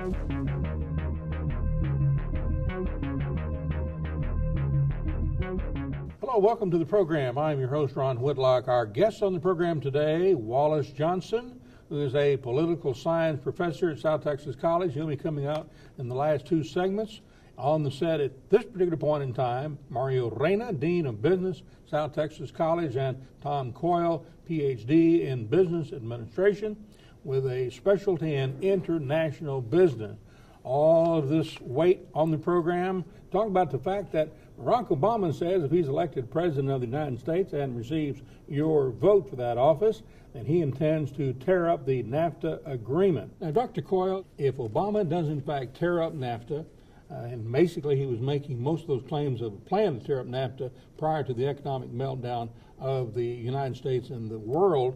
Hello, welcome to the program. I'm your host, Ron Whitlock. Our guest on the program today, Wallace Johnson, who is a political science professor at South Texas College. He'll be coming out in the last two segments. On the set at this particular point in time, Mario Reyna, Dean of Business, South Texas College, and Tom Coyle, Ph.D. in Business Administration, with a specialty in international business. All of this weight on the program, talking about the fact that Barack Obama says if he's elected President of the United States and receives your vote for that office, then he intends to tear up the NAFTA agreement. Now, Dr. Coyle, if Obama does in fact tear up NAFTA, and basically he was making most of those claims of a plan to tear up NAFTA prior to the economic meltdown of the United States and the world,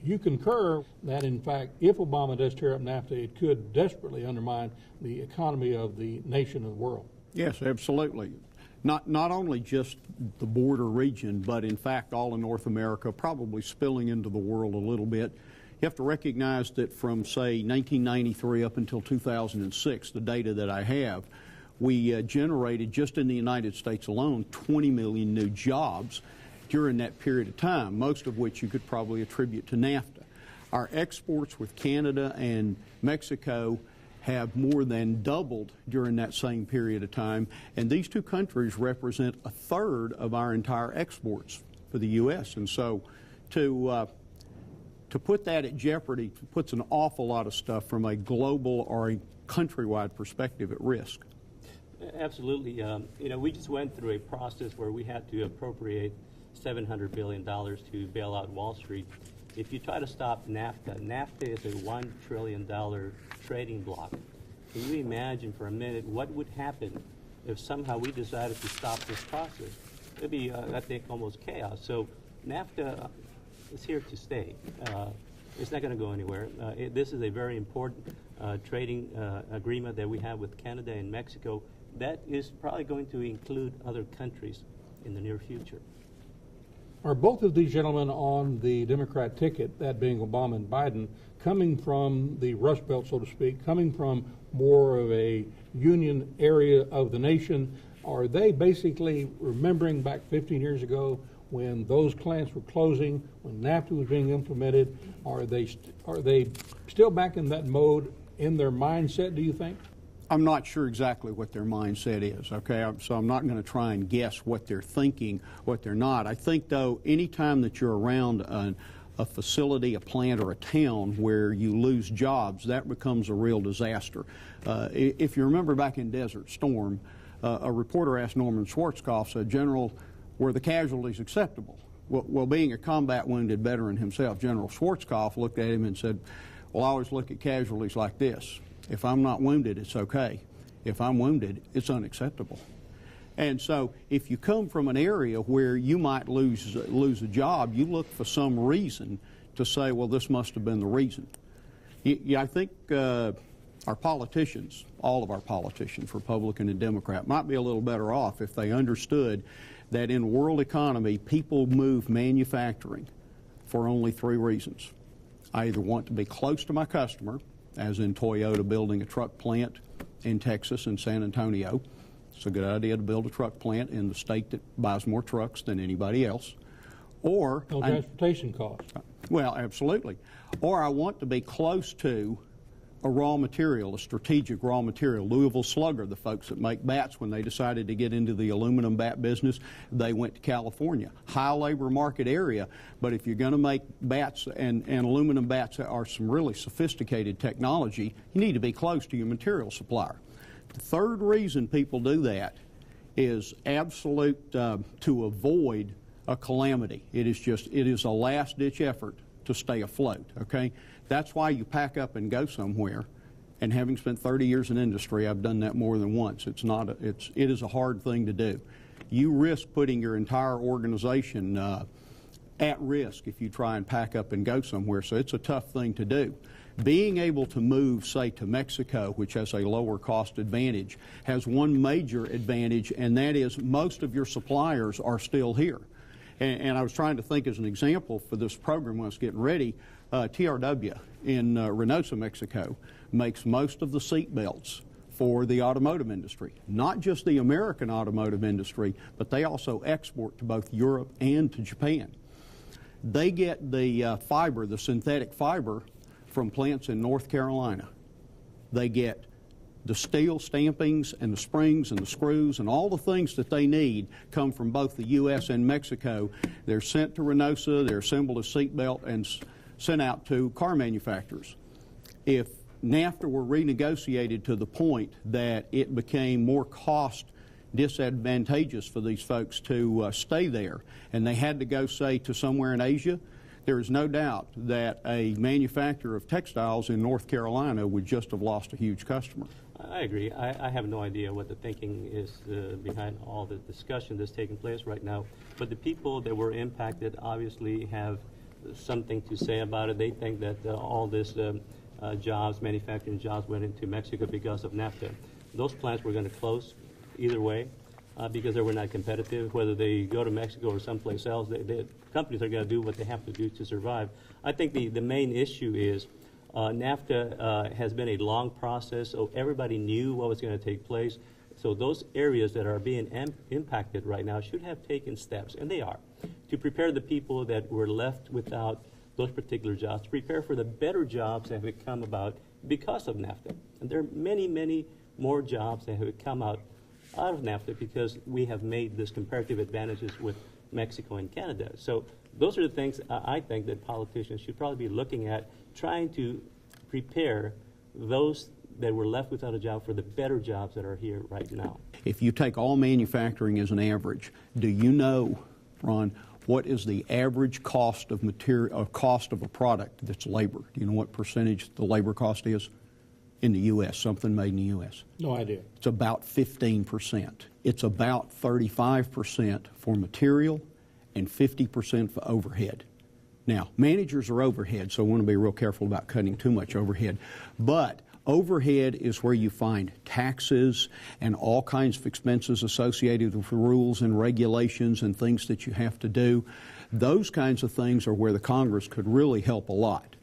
you concur that, in fact, if Obama does tear up NAFTA, it could desperately undermine the economy of the nation and the world. Yes, absolutely. Not only just the border region, but in fact all of North America, probably spilling into the world a little bit. You have to recognize that from, say, 1993 up until 2006, the data that I have, we generated, just in the United States alone, 20 million new jobs during that period of time, most of which you could probably attribute to NAFTA. Our exports with Canada and Mexico have more than doubled during that same period of time, and these two countries represent a third of our entire exports for the U.S. And so to put that at jeopardy puts an awful lot of stuff from a global or a countrywide perspective at risk. Absolutely. We just went through a process where we had to appropriate $700 billion to bail out Wall Street. If you try to stop NAFTA, NAFTA is a $1 trillion trading bloc. Can you imagine for a minute what would happen if somehow we decided to stop this process? It would be, I think, almost chaos. So NAFTA is here to stay. It's not going to go anywhere. This is a very important trading agreement that we have with Canada and Mexico that is probably going to include other countries in the near future. Are both of these gentlemen on the Democrat ticket, that being Obama and Biden, coming from the Rust Belt, so to speak, coming from more of a union area of the nation? Are they basically remembering back 15 years ago when those plants were closing, when NAFTA was being implemented? Are they still back in that mode in their mindset, do you think? I'm not sure exactly what their mindset is, okay? So I'm not going to try and guess what they're thinking, what they're not. I think, though, anytime that you're around a facility, a plant, or a town where you lose jobs, that becomes a real disaster. If you remember back in Desert Storm, a reporter asked Norman Schwarzkopf, said, "General, were the casualties acceptable?" Well, being a combat wounded veteran himself, General Schwarzkopf looked at him and said, "Well, I always look at casualties like this. If I'm not wounded, it's okay. If I'm wounded, it's unacceptable." And so if you come from an area where you might lose a job, you look for some reason to say, well, this must have been the reason. I think our politicians, all of our politicians, Republican and Democrat, might be a little better off if they understood that in world economy, people move manufacturing for only three reasons. I either want to be close to my customer, as in Toyota building a truck plant in Texas and San Antonio. It's a good idea to build a truck plant in the state that buys more trucks than anybody else. Or no transportation costs. Well, absolutely. Or I want to be close to a raw material, a strategic raw material. Louisville Slugger, the folks that make bats, when they decided to get into the aluminum bat business, they went to California. High labor market area, but if you're going to make bats, and aluminum bats are some really sophisticated technology, you need to be close to your material supplier. The third reason people do that is absolute to avoid a calamity. It is a last-ditch effort to stay afloat, okay? That's why you pack up and go somewhere. And having spent 30 years in industry, I've done that more than once. It is a hard thing to do. You risk putting your entire organization at risk if you try and pack up and go somewhere, so it's a tough thing to do. Being able to move, say, to Mexico, which has a lower cost advantage, has one major advantage, and that is most of your suppliers are still here. And I was trying to think as an example for this program when I was getting ready, TRW in Reynosa, Mexico, makes most of the seat belts for the automotive industry. Not just the American automotive industry, but they also export to both Europe and to Japan. They get the fiber, the synthetic fiber, from plants in North Carolina. They get the steel stampings and the springs and the screws and all the things that they need come from both the U.S. and Mexico. They're sent to Reynosa, they're assembled as seat belt and sent out to car manufacturers. If NAFTA were renegotiated to the point that it became more cost disadvantageous for these folks to stay there, and they had to go, say, to somewhere in Asia, there is no doubt that a manufacturer of textiles in North Carolina would just have lost a huge customer. I agree. I have no idea what the thinking is behind all the discussion that's taking place right now. But the people that were impacted obviously have something to say about it. They think that all this jobs, manufacturing jobs, went into Mexico because of NAFTA. Those plants were going to close either way because they were not competitive. Whether they go to Mexico or someplace else, the companies are going to do what they have to do to survive. I think the main issue is NAFTA has been a long process, so everybody knew what was going to take place. So those areas that are being impacted right now should have taken steps, and they are, to prepare the people that were left without those particular jobs, to prepare for the better jobs that have come about because of NAFTA. And there are many, many more jobs that have come out of NAFTA because we have made this comparative advantages with Mexico and Canada. So those are the things I think that politicians should probably be looking at, trying to prepare those that were left without a job for the better jobs that are here right now. If you take all manufacturing as an average, do you know, Ron, what is the average cost of material, cost of a product that's labor? Do you know what percentage the labor cost is in the U.S., something made in the U.S.? No idea. It's about 15%. It's about 35% for material and 50% for overhead. Now, managers are overhead, so I want to be real careful about cutting too much overhead. But overhead is where you find taxes and all kinds of expenses associated with rules and regulations and things that you have to do. Those kinds of things are where the Congress could really help a lot.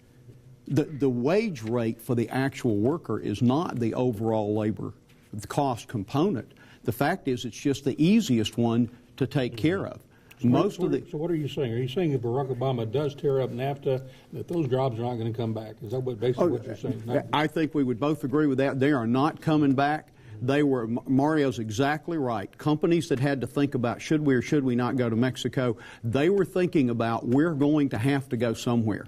The wage rate for the actual worker is not the overall labor cost component. The fact is it's just the easiest one to take care of. So what are you saying? Are you saying if Barack Obama does tear up NAFTA, that those jobs are not going to come back? Is that basically what you're saying? I think we would both agree with that. They are not coming back. Mario's exactly right. Companies that had to think about should we or should we not go to Mexico, they were thinking about we're going to have to go somewhere.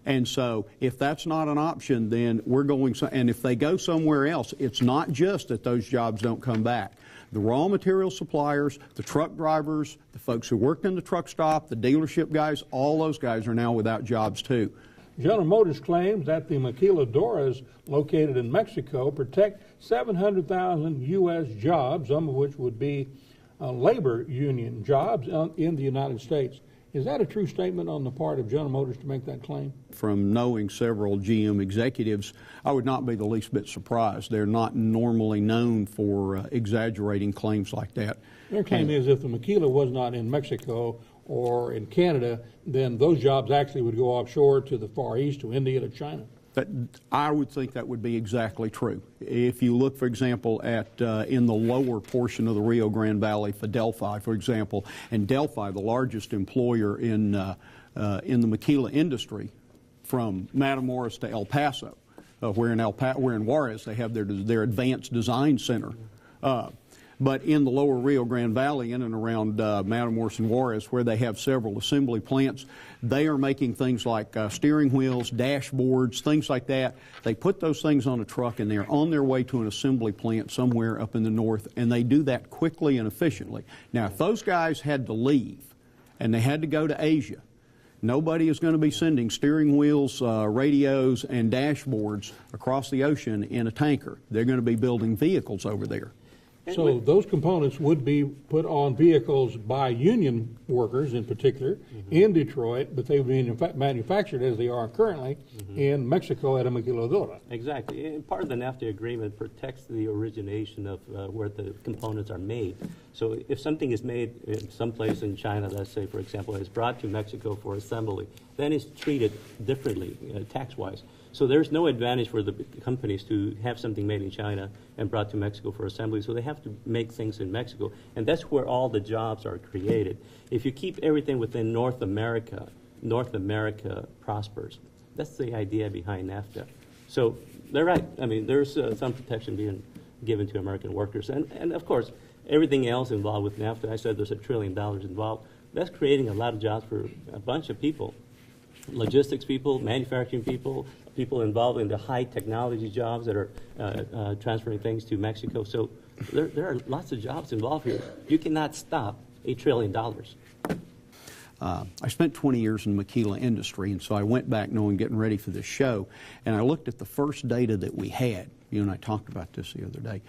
And so if that's not an option, then we're going, and if they go somewhere else, it's not just that those jobs don't come back. The raw material suppliers, the truck drivers, the folks who worked in the truck stop, the dealership guys, all those guys are now without jobs too. General Motors claims that the maquiladoras located in Mexico protect 700,000 U.S. jobs, some of which would be labor union jobs in the United States. Is that a true statement on the part of General Motors to make that claim? From knowing several GM executives, I would not be the least bit surprised. They're not normally known for exaggerating claims like that. Their claim is if the maquila was not in Mexico or in Canada, then those jobs actually would go offshore to the Far East, to India, to China. I would think that would be exactly true. If you look, for example, at in the lower portion of the Rio Grande Valley for Delphi, for example, and Delphi, the largest employer in the maquila industry, from Matamoros to El Paso, where in Juarez they have their advanced design center. But in the lower Rio Grande Valley, in and around Matamoros and Juarez, where they have several assembly plants, they are making things like steering wheels, dashboards, things like that. They put those things on a truck and they're on their way to an assembly plant somewhere up in the north, and they do that quickly and efficiently. Now, if those guys had to leave and they had to go to Asia, nobody is going to be sending steering wheels, radios, and dashboards across the ocean in a tanker. They're going to be building vehicles over there. So those components would be put on vehicles by union workers in particular in Detroit, but they would be manufactured as they are currently in Mexico at Maquiladora. Exactly. And part of the NAFTA agreement protects the origination of where the components are made. So if something is made in someplace in China, let's say, for example, is brought to Mexico for assembly, then it's treated differently tax-wise. So there's no advantage for the companies to have something made in China and brought to Mexico for assembly. So they have to make things in Mexico. And that's where all the jobs are created. If you keep everything within North America prospers. That's the idea behind NAFTA. So they're right. I mean, there's some protection being given to American workers. And of course, everything else involved with NAFTA, I said there's $1 trillion involved. That's creating a lot of jobs for a bunch of people. Logistics people, manufacturing people, people involved in the high technology jobs that are transferring things to Mexico. So there are lots of jobs involved here. You cannot stop $1 trillion. I spent 20 years in the maquila industry, and so I went back knowing getting ready for this show, and I looked at the first data that we had. You and I talked about this the other day.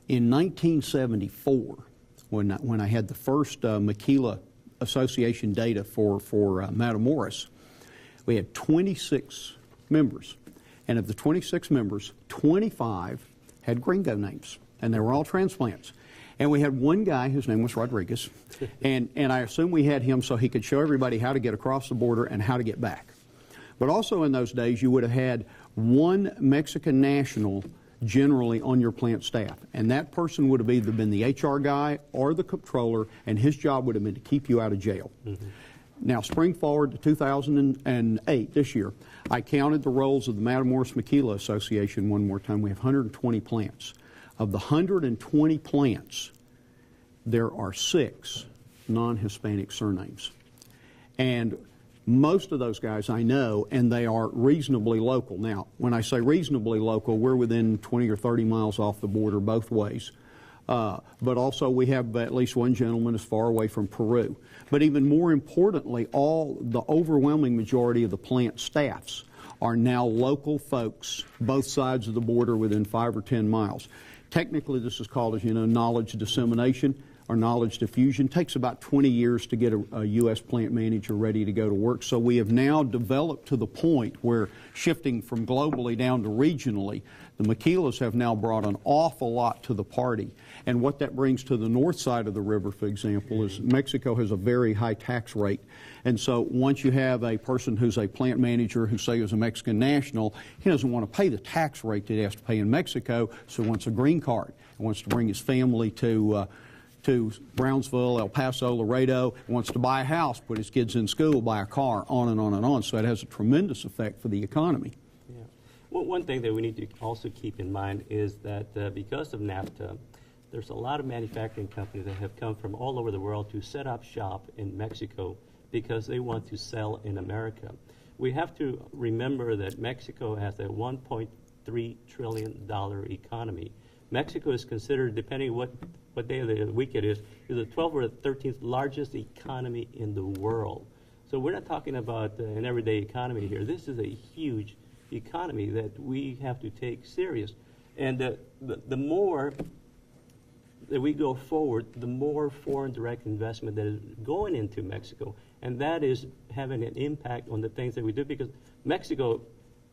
In 1974, when I had the first maquila association data for Matamoros, we had 26 members. And of the 26 members, 25 had gringo names, and they were all transplants. And we had one guy, his name was Rodriguez, and I assume we had him so he could show everybody how to get across the border and how to get back. But also in those days, you would have had one Mexican national generally on your plant staff. And that person would have either been the HR guy or the controller, and his job would have been to keep you out of jail. Now, spring forward to 2008, this year, I counted the rolls of the Matamoros Maquila Association one more time. We have 120 plants. Of the 120 plants, there are 6 non-Hispanic surnames. And most of those guys I know, and they are reasonably local. Now, when I say reasonably local, we're within 20 or 30 miles off the border both ways. But also we have at least one gentleman as far away from Peru. But even more importantly, the overwhelming majority of the plant staffs are now local folks, both sides of the border within 5 or 10 miles. Technically, this is called, as you know, knowledge dissemination or knowledge diffusion. It takes about 20 years to get a U.S. plant manager ready to go to work. So we have now developed to the point where, shifting from globally down to regionally, the maquilas have now brought an awful lot to the party. And what that brings to the north side of the river, for example, is Mexico has a very high tax rate. And so once you have a person who's a plant manager who, say, is a Mexican national, he doesn't want to pay the tax rate that he has to pay in Mexico, so he wants a green card. He wants to bring his family to Brownsville, El Paso, Laredo, wants to buy a house, put his kids in school, buy a car, on and on and on. So it has a tremendous effect for the economy. Yeah. Well, one thing that we need to also keep in mind is that because of NAFTA, there's a lot of manufacturing companies that have come from all over the world to set up shop in Mexico because they want to sell in America. We have to remember that Mexico has a $1.3 trillion economy. Mexico is considered, depending what day of the week it is the 12th or the 13th largest economy in the world. So we're not talking about an everyday economy here. This is a huge economy that we have to take serious. And the more that we go forward, the more foreign direct investment that is going into Mexico. And that is having an impact on the things that we do, because Mexico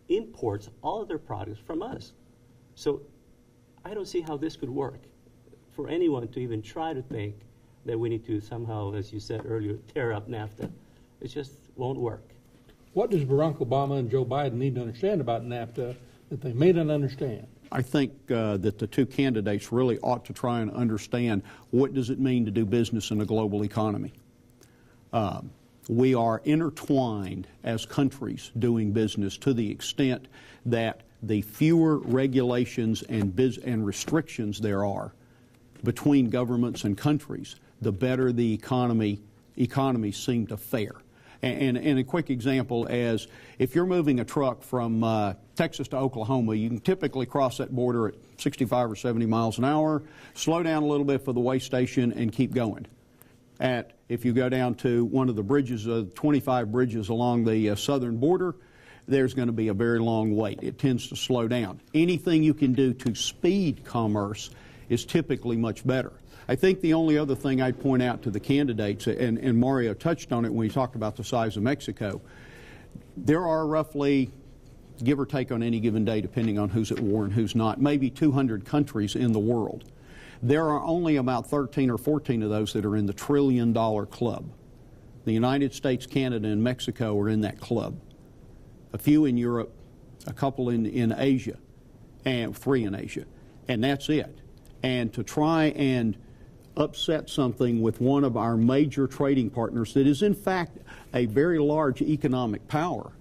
imports all of their products from us. So I don't see how this could work for anyone to even try to think that we need to somehow, as you said earlier, tear up NAFTA. It just won't work. What does Barack Obama and Joe Biden need to understand about NAFTA that they may not understand? I think that the two candidates really ought to try and understand what does it mean to do business in a global economy. We are intertwined as countries doing business to the extent that the fewer regulations and restrictions there are between governments and countries, the better the economies seem to fare. And a quick example is, if you're moving a truck from Texas to Oklahoma, you can typically cross that border at 65 or 70 miles an hour, slow down a little bit for the weigh station, and keep going. If you go down to one of the bridges, 25 bridges along the southern border, there's going to be a very long wait. It tends to slow down. Anything you can do to speed commerce is typically much better. I think the only other thing I'd point out to the candidates, and Mario touched on it when he talked about the size of Mexico, there are roughly, give or take on any given day, depending on who's at war and who's not, maybe 200 countries in the world. There are only about 13 or 14 of those that are in the trillion-dollar club. The United States, Canada, and Mexico are in that club. A few in Europe, a couple in Asia, and 3 in Asia, and that's it. And to try and upset something with one of our major trading partners that is in fact a very large economic power,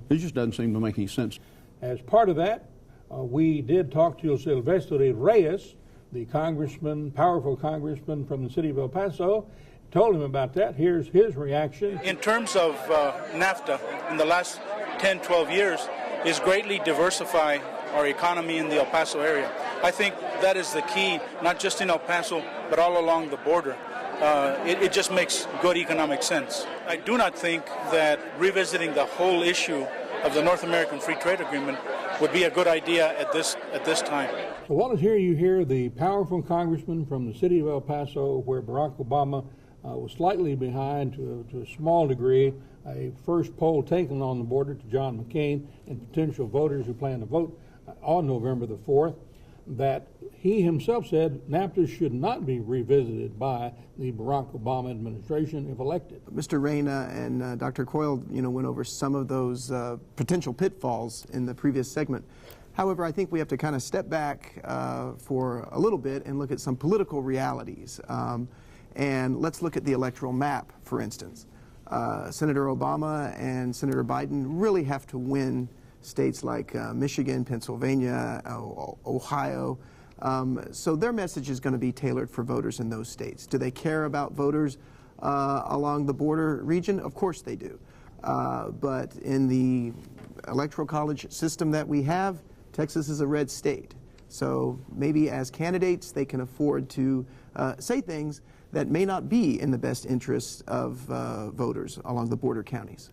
it just doesn't seem to make any sense. As part of that, we did talk to Silvestre Reyes, the congressman, powerful congressman from the city of El Paso. Told him about that. Here's his reaction. In terms of NAFTA, in the last 10, 12 years, is greatly diversify our economy in the El Paso area. I think that is the key, not just in El Paso, but all along the border. It just makes good economic sense. I do not think that revisiting the whole issue of the North American Free Trade Agreement would be a good idea at this time. So Wallace, here you hear the powerful congressman from the city of El Paso, where Barack Obama was slightly behind to a small degree. A first poll taken on the border to John McCain and potential voters who plan to vote on November the 4th, that he himself said NAFTA should not be revisited by the Barack Obama administration if elected. Mr. Reyna and Dr. Coyle, went over some of those potential pitfalls in the previous segment. However, I think we have to kind of step back for a little bit and look at some political realities. And let's look at the electoral map, for instance. Senator Obama and Senator Biden really have to win states like Michigan, Pennsylvania, Ohio. So their message is going to be tailored for voters in those states. Do they care about voters along the border region? Of course they do. But in the electoral college system that we have, Texas is a red state. So maybe as candidates, they can afford to say things that may not be in the best interest of voters along the border counties.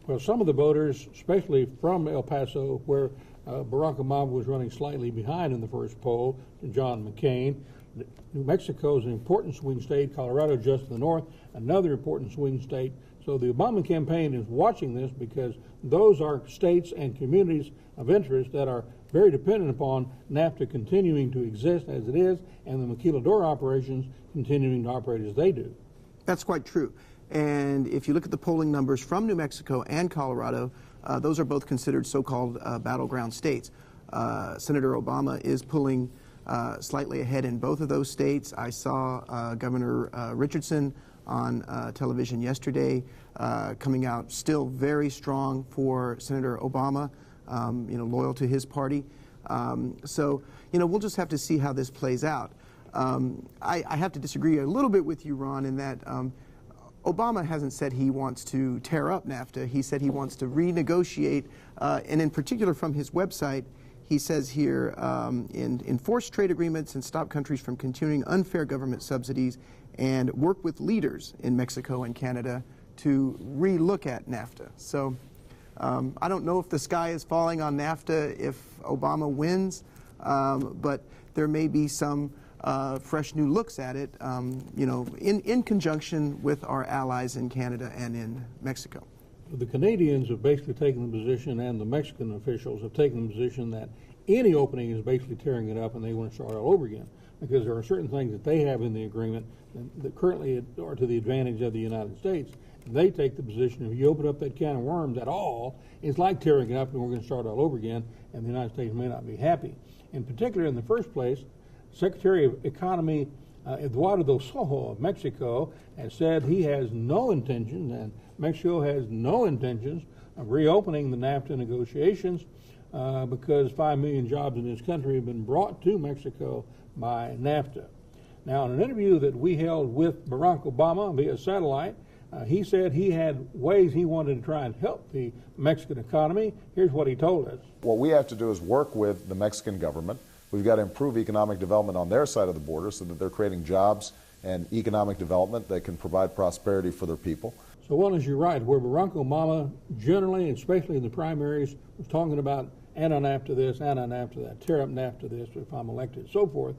Well, some of the voters, especially from El Paso, where Barack Obama was running slightly behind in the first poll to John McCain. New Mexico is an important swing state. Colorado just to the north, another important swing state. So the Obama campaign is watching this because those are states and communities of interest that are very dependent upon NAFTA continuing to exist as it is and the maquiladora operations continuing to operate as they do. That's quite true. And if you look at the polling numbers from New Mexico and Colorado, those are both considered so-called battleground states. Senator Obama is pulling slightly ahead in both of those states. I saw Governor Richardson on television yesterday coming out still very strong for Senator Obama, loyal to his party. So, we'll just have to see how this plays out. I have to disagree a little bit with you, Ron, in that Obama hasn't said he wants to tear up NAFTA. He said he wants to renegotiate, and in particular from his website, he says here, enforce trade agreements and stop countries from continuing unfair government subsidies and work with leaders in Mexico and Canada to re-look at NAFTA. So I don't know if the sky is falling on NAFTA if Obama wins, but there may be some fresh new looks at it, in conjunction with our allies in Canada and in Mexico. The Canadians have basically taken the position, and the Mexican officials have taken the position, that any opening is basically tearing it up and they want to start all over again, because there are certain things that they have in the agreement that currently are to the advantage of the United States. And they take the position, if you open up that can of worms at all, it's like tearing it up and we're going to start all over again, and the United States may not be happy. In particular, in the first place, Secretary of Economy Eduardo Sojo of Mexico has said he has no intentions, and Mexico has no intentions, of reopening the NAFTA negotiations because 5 million jobs in this country have been brought to Mexico by NAFTA. Now, in an interview that we held with Barack Obama via satellite, he said he had ways he wanted to try and help the Mexican economy. Here's what he told us. What we have to do is work with the Mexican government. We've got to improve economic development on their side of the border so that they're creating jobs and economic development that can provide prosperity for their people. So, Wallace, you're right. Where Barack Obama generally, especially in the primaries, was talking about anti-NAFTA this, anti-NAFTA that, tear up NAFTA this if I'm elected, so forth,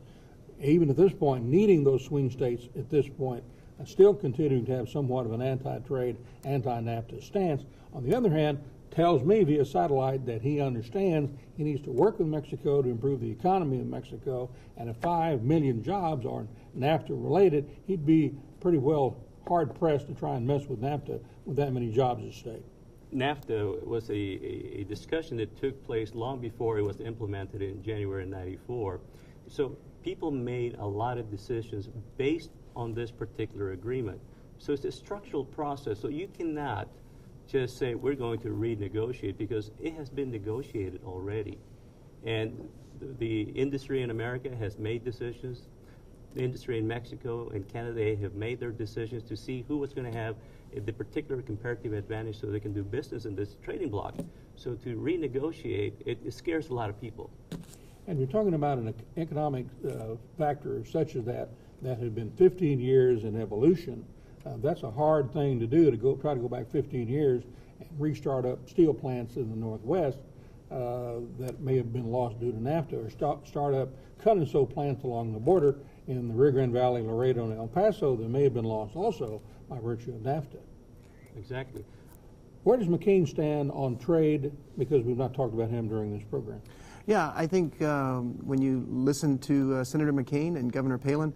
even at this point, needing those swing states at this point, still continuing to have somewhat of an anti-trade, anti-NAFTA stance. On the other hand, tells me via satellite that he understands he needs to work with Mexico to improve the economy of Mexico, and if 5 million jobs are NAFTA related, he'd be pretty well hard-pressed to try and mess with NAFTA with that many jobs at stake. NAFTA was a discussion that took place long before it was implemented in January of '94. So people made a lot of decisions based on this particular agreement. So it's a structural process. So you cannot just say we're going to renegotiate, because it has been negotiated already. And the industry in America has made decisions. The industry in Mexico and Canada have made their decisions to see who was going to have the particular comparative advantage so they can do business in this trading bloc. So to renegotiate, it scares a lot of people. And you're talking about an economic factor such as that had been 15 years in evolution. That's a hard thing to do, to try to go back 15 years and restart up steel plants in the Northwest that may have been lost due to NAFTA, or start up cut-and-sew plants along the border in the Rio Grande Valley, Laredo, and El Paso that may have been lost also by virtue of NAFTA. Exactly. Where does McCain stand on trade? Because we've not talked about him during this program. Yeah, I think when you listen to Senator McCain and Governor Palin,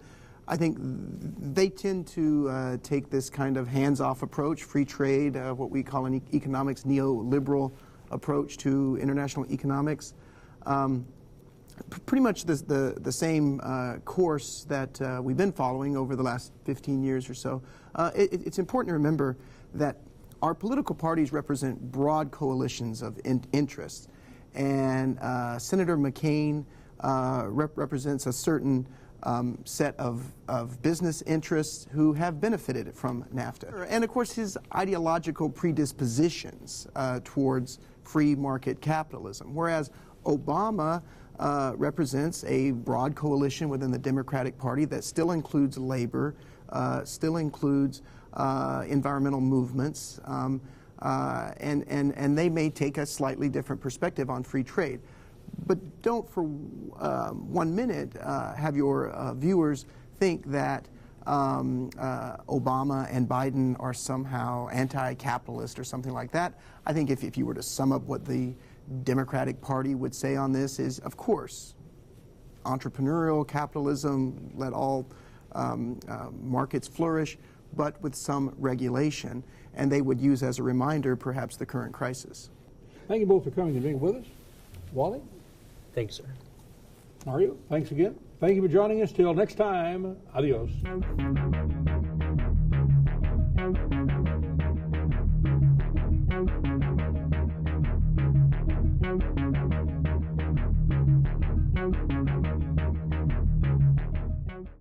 I think they tend to take this kind of hands-off approach, free trade, what we call in economics neoliberal approach to international economics. Pretty much the same course that we've been following over the last 15 years or so. It's important to remember that our political parties represent broad coalitions of interests, and Senator McCain represents a certain set of business interests who have benefited from NAFTA. And of course his ideological predispositions towards free market capitalism, whereas Obama represents a broad coalition within the Democratic Party that still includes labor, still includes environmental movements, and they may take a slightly different perspective on free trade. But don't for 1 minute have your viewers think that Obama and Biden are somehow anti-capitalist or something like that. I think if you were to sum up what the Democratic Party would say on this is, of course, entrepreneurial capitalism, let all markets flourish, but with some regulation. And they would use as a reminder perhaps the current crisis. Thank you both for coming and being with us. Wally? Thanks, sir. Mario, thanks again. Thank you for joining us. Till next time, adios.